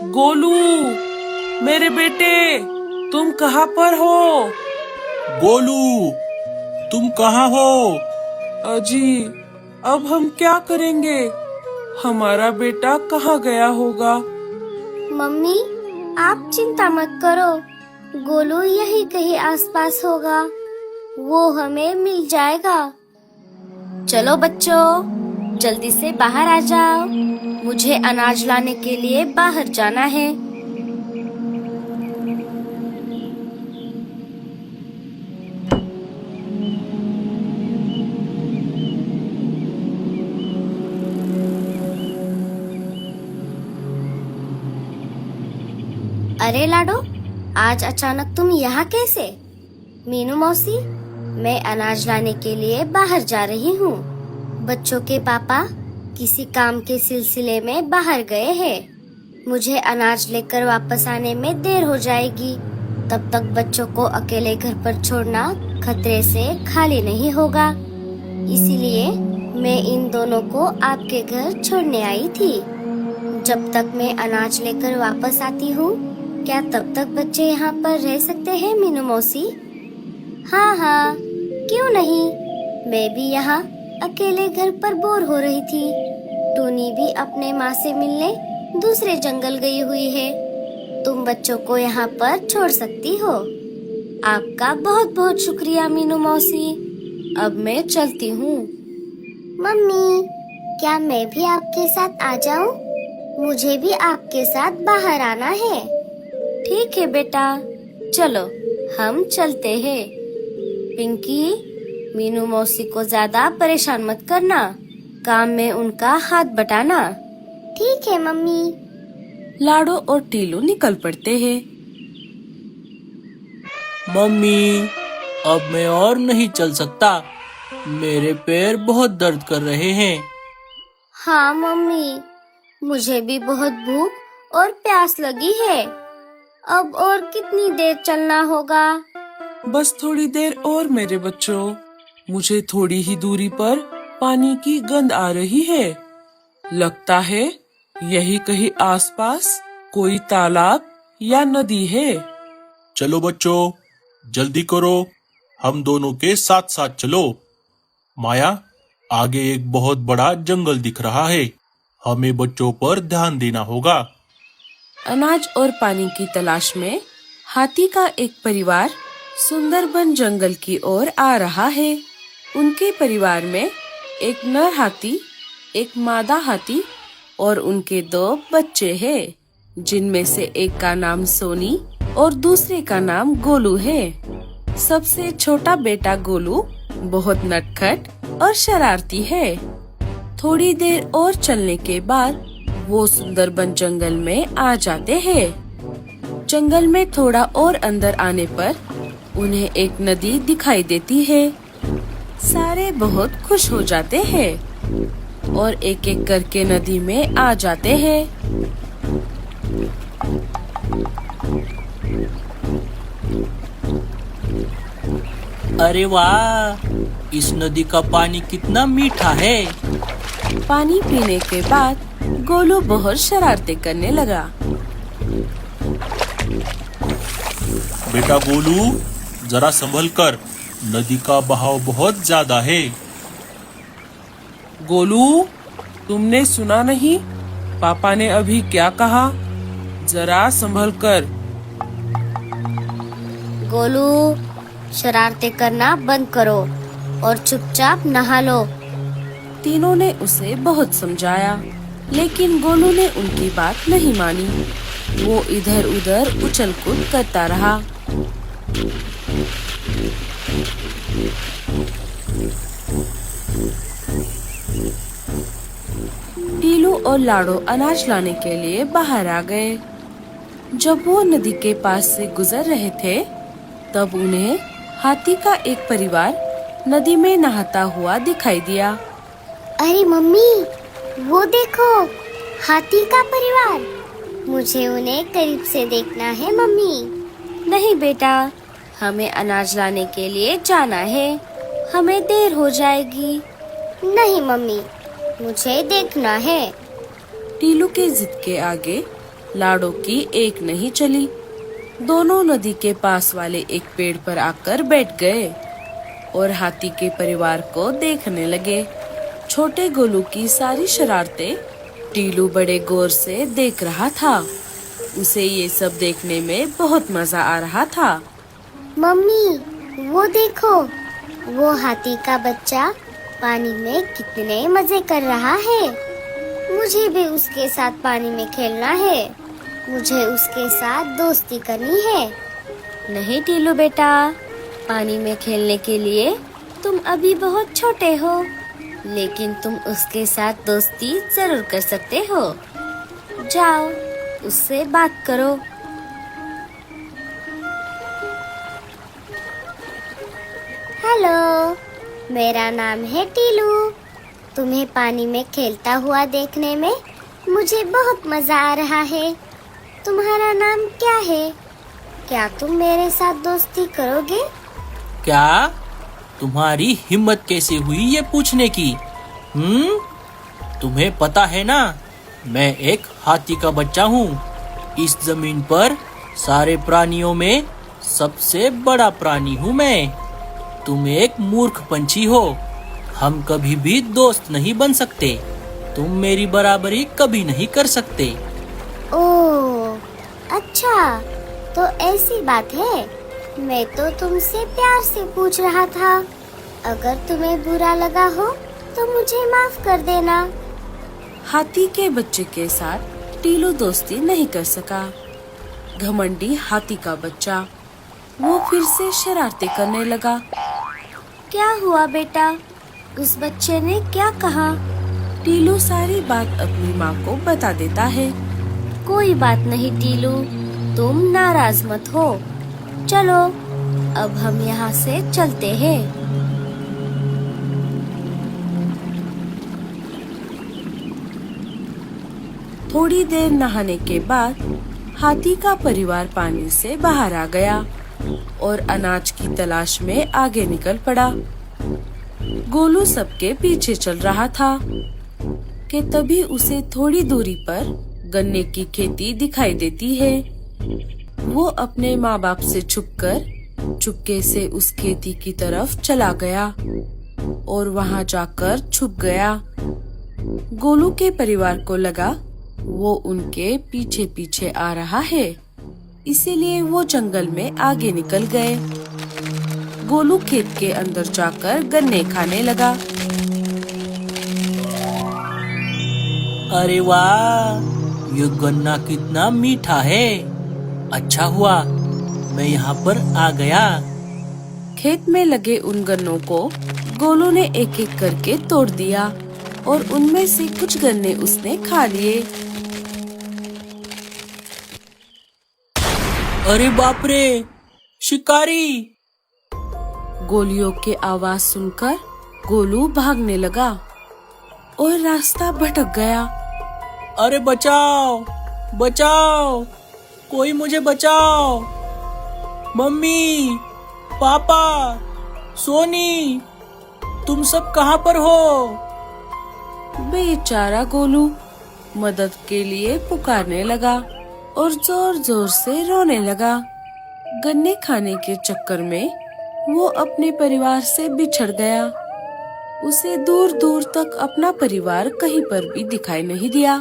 गोलू, मेरे बेटे, तुम कहाँ पर हो? गोलू, तुम कहाँ हो? अजी, अब हम क्या करेंगे? हमारा बेटा कहाँ गया होगा? मम्मी, आप चिंता मत करो। गोलू यही कहीं आसपास होगा। वो हमें मिल जाएगा। चलो बच्चों, जल्दी से बाहर आ जाओ। मुझे अनाज लाने के लिए बाहर जाना है। अरे लाडो, आज अचानक तुम यहाँ कैसे? मीनू मौसी, मैं अनाज लाने के लिए बाहर जा रही हूँ। बच्चों के पापा किसी काम के सिलसिले में बाहर गए हैं। मुझे अनाज लेकर वापस आने में देर हो जाएगी। तब तक बच्चों को अकेले घर पर छोड़ना खतरे से खाली नहीं होगा। इसीलिए मैं इन दोनों को आपके घर छोड़ने आई थी। जब तक मैं अनाज लेकर वापस आती हूँ, क्या तब तक बच्चे यहाँ पर रह सकते हैं मीनू मौसी? हाँ हाँ, क्यों नहीं। मैं भी यहाँ अकेले घर पर बोर हो रही थी। टूनी भी अपने माँ से मिलने दूसरे जंगल गई हुई है। तुम बच्चों को यहाँ पर छोड़ सकती हो। आपका बहुत बहुत शुक्रिया मीनू मौसी। अब मैं चलती हूँ। मम्मी, क्या मैं भी आपके साथ आ जाऊँ? मुझे भी आपके साथ बाहर आना है। ठीक है बेटा, चलो हम चलते हैं। पिंकी, मीनू मौसी को ज्यादा परेशान मत करना। काम में उनका हाथ बटाना। ठीक है मम्मी। लाडो और टीलू निकल पड़ते हैं। मम्मी, अब मैं और नहीं चल सकता। मेरे पैर बहुत दर्द कर रहे हैं। हाँ मम्मी, मुझे भी बहुत भूख और प्यास लगी है। अब और कितनी देर चलना होगा? बस थोड़ी देर और मेरे बच्चों। मुझे थोड़ी ही दूरी पर पानी की गंध आ रही है। लगता है यही कहीं आसपास कोई तालाब या नदी है। चलो बच्चों, जल्दी करो। हम दोनों के साथ साथ चलो। माया, आगे एक बहुत बड़ा जंगल दिख रहा है। हमें बच्चों पर ध्यान देना होगा। अनाज और पानी की तलाश में हाथी का एक परिवार सुंदरबन जंगल की ओर आ रहा है। उनके परिवार में एक नर हाथी, एक मादा हाथी और उनके 2 बच्चे हैं, जिनमें से एक का नाम सोनी और दूसरे का नाम गोलू है। सबसे छोटा बेटा गोलू बहुत नटखट और शरारती है। थोड़ी देर और चलने के बाद वो सुंदरबन जंगल में आ जाते हैं। जंगल में थोड़ा और अंदर आने पर उन्हें एक नदी दिखाई देती है। सारे बहुत खुश हो जाते हैं और एक एक करके नदी में आ जाते हैं। अरे वाह, इस नदी का पानी कितना मीठा है। पानी पीने के बाद गोलू बहुत शरारतें करने लगा। बेटा गोलू, जरा संभल कर। नदी का बहाव बहुत ज्यादा है। गोलू, तुमने सुना नहीं? पापा ने अभी क्या कहा? जरा संभल कर। गोलू, शरारतें करना बंद करो और चुपचाप नहा लो। तीनों ने उसे बहुत समझाया, लेकिन गोलू ने उनकी बात नहीं मानी। वो इधर उधर उछल कूद करता रहा। टीलू और लाडो अनाज लाने के लिए बाहर आ गए। जब वो नदी के पास से गुजर रहे थे, तब उन्हें हाथी का एक परिवार नदी में नहाता हुआ दिखाई दिया। अरे मम्मी, वो देखो, हाथी का परिवार। मुझे उन्हें करीब से देखना है मम्मी। नहीं बेटा, हमें अनाज लाने के लिए जाना है। हमें देर हो जाएगी। नहीं मम्मी, मुझे देखना है। टीलू के जिद के आगे लाडो की एक नहीं चली। दोनों नदी के पास वाले एक पेड़ पर आकर बैठ गए और हाथी के परिवार को देखने लगे। छोटे गोलू की सारी शरारतें टीलू बड़े गौर से देख रहा था। उसे ये सब देखने में बहुत मजा आ रहा था। मम्मी, वो देखो, वो हाथी का बच्चा पानी में कितने मजे कर रहा है। मुझे भी उसके साथ पानी में खेलना है। मुझे उसके साथ दोस्ती करनी है। नहीं टीलू बेटा, पानी में खेलने के लिए तुम अभी बहुत छोटे हो, लेकिन तुम उसके साथ दोस्ती जरूर कर सकते हो। जाओ, उससे बात करो। हेलो, मेरा नाम है टीलू। तुम्हें पानी में खेलता हुआ देखने में मुझे बहुत मजा आ रहा है। तुम्हारा नाम क्या है? क्या तुम मेरे साथ दोस्ती करोगे? क्या? तुम्हारी हिम्मत कैसे हुई ये पूछने की? तुम्हें पता है ना, मैं एक हाथी का बच्चा हूँ। इस जमीन पर सारे प्राणियों में सबसे बड़ा प्राणी हूँ मैं। तुम एक मूर्ख पंछी हो। हम कभी भी दोस्त नहीं बन सकते। तुम मेरी बराबरी कभी नहीं कर सकते। ओह, अच्छा, तो ऐसी बात है। मैं तो तुमसे प्यार से पूछ रहा था। अगर तुम्हें बुरा लगा हो तो मुझे माफ कर देना। हाथी के बच्चे के साथ टीलू दोस्ती नहीं कर सका। घमंडी हाथी का बच्चा वो फिर से शरारतें करने लगा। क्या हुआ बेटा? उस बच्चे ने क्या कहा? टीलू सारी बात अपनी माँ को बता देता है। कोई बात नहीं टीलू, तुम नाराज मत हो। चलो, अब हम यहाँ से चलते हैं। थोड़ी देर नहाने के बाद हाथी का परिवार पानी से बाहर आ गया और अनाज की तलाश में आगे निकल पड़ा। गोलू सबके पीछे चल रहा था कि तभी उसे थोड़ी दूरी पर गन्ने की खेती दिखाई देती है। वो अपने माँ बाप से छुपकर चुपके से उस खेती की तरफ चला गया और वहाँ जाकर छुप गया। गोलू के परिवार को लगा वो उनके पीछे पीछे आ रहा है, इसीलिए वो जंगल में आगे निकल गए। गोलू खेत के अंदर जाकर गन्ने खाने लगा। अरे वाह, ये गन्ना कितना मीठा है। अच्छा हुआ मैं यहाँ पर आ गया। खेत में लगे उन गन्नों को गोलू ने एक एक करके तोड़ दिया और उनमें से कुछ गन्ने उसने खा लिए। अरे बाप रे, शिकारी! गोलियों के आवाज सुनकर गोलू भागने लगा और रास्ता भटक गया। अरे बचाओ, बचाओ, कोई मुझे बचाओ। मम्मी, पापा, सोनी, तुम सब कहाँ पर हो? बेचारा गोलू मदद के लिए पुकारने लगा और जोर जोर से रोने लगा। गन्ने खाने के चक्कर में वो अपने परिवार से बिछड़ गया। उसे दूर दूर तक अपना परिवार कहीं पर भी दिखाई नहीं दिया।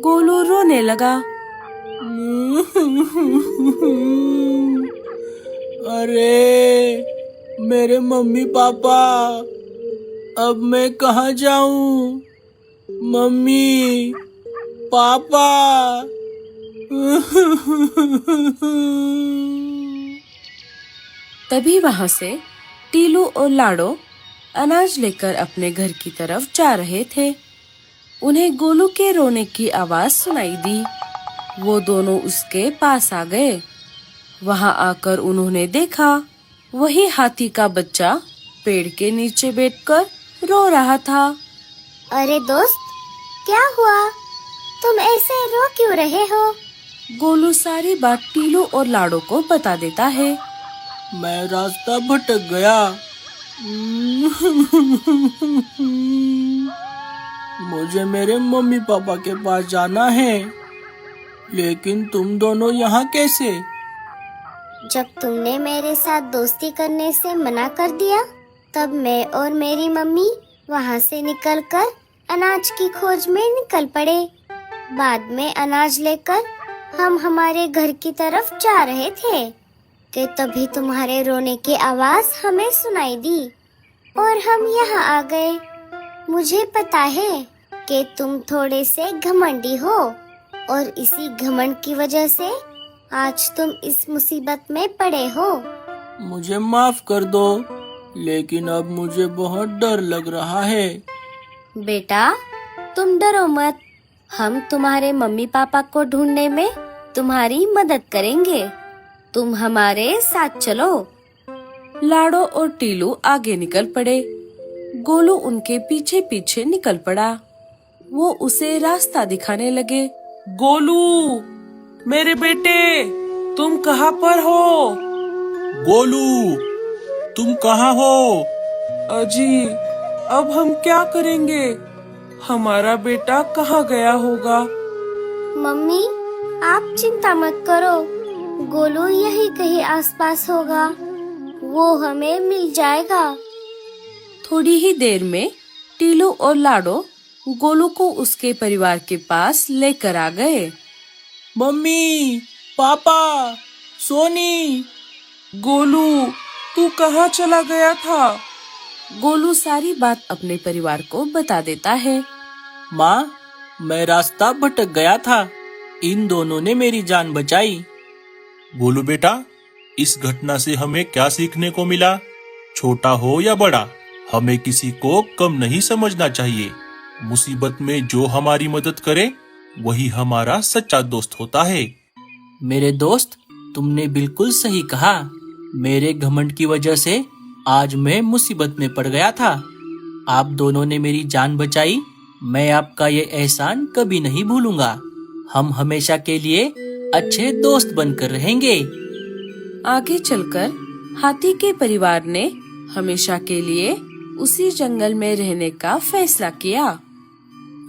गोलू रोने लगा। अरे मेरे मम्मी पापा, अब मैं कहाँ जाऊँ? मम्मी, पापा। तभी वहाँ से टीलू और लाडो अनाज लेकर अपने घर की तरफ जा रहे थे। उन्हें गोलू के रोने की आवाज सुनाई दी। वो दोनों उसके पास आ गए। वहाँ आकर उन्होंने देखा वही हाथी का बच्चा पेड़ के नीचे बैठकर रो रहा था। अरे दोस्त, क्या हुआ? तुम ऐसे रो क्यों रहे हो? गोलू सारी बात टीलू और लाडो को बता देता है। मैं रास्ता भटक गया। मुझे मेरे मम्मी पापा के पास जाना है। लेकिन तुम दोनों यहाँ कैसे? जब तुमने मेरे साथ दोस्ती करने से मना कर दिया, तब मैं और मेरी मम्मी वहाँ से निकलकर अनाज की खोज में निकल पड़े। बाद में अनाज लेकर हम हमारे घर की तरफ जा रहे थे कि तभी तुम्हारे रोने की आवाज हमें सुनाई दी और हम यहाँ आ गए। मुझे पता है कि तुम थोड़े से घमंडी हो और इसी घमंड की वजह से आज तुम इस मुसीबत में पड़े हो। मुझे माफ कर दो, लेकिन अब मुझे बहुत डर लग रहा है। बेटा, तुम डरो मत, हम तुम्हारे मम्मी पापा को ढूंढने में तुम्हारी मदद करेंगे। तुम हमारे साथ चलो। लाडो और टीलू आगे निकल पड़े। गोलू उनके पीछे पीछे निकल पड़ा। वो उसे रास्ता दिखाने लगे। गोलू, मेरे बेटे, तुम कहाँ पर हो? गोलू, तुम कहाँ हो? अजी, अब हम क्या करेंगे? हमारा बेटा कहाँ गया होगा? मम्मी, आप चिंता मत करो, गोलू यही कहीं आसपास होगा। वो हमें मिल जाएगा। थोड़ी ही देर में टीलू और लाडो गोलू को उसके परिवार के पास लेकर आ गए। मम्मी, पापा, सोनी। गोलू, तू कहाँ चला गया था? गोलू सारी बात अपने परिवार को बता देता है। माँ, मैं रास्ता भटक गया था। इन दोनों ने मेरी जान बचाई। गोलू बेटा, इस घटना से हमें क्या सीखने को मिला? छोटा हो या बड़ा, हमें किसी को कम नहीं समझना चाहिए। मुसीबत में जो हमारी मदद करे, वही हमारा सच्चा दोस्त होता है। मेरे दोस्त, तुमने बिल्कुल सही कहा। मेरे घमंड की वजह से आज मैं मुसीबत में पड़ गया था। आप दोनों ने मेरी जान बचाई। मैं आपका ये एहसान कभी नहीं भूलूंगा। हम हमेशा के लिए अच्छे दोस्त बनकर रहेंगे। आगे चलकर हाथी के परिवार ने हमेशा के लिए उसी जंगल में रहने का फैसला किया।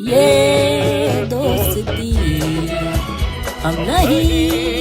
ये दोस्ती हम नहीं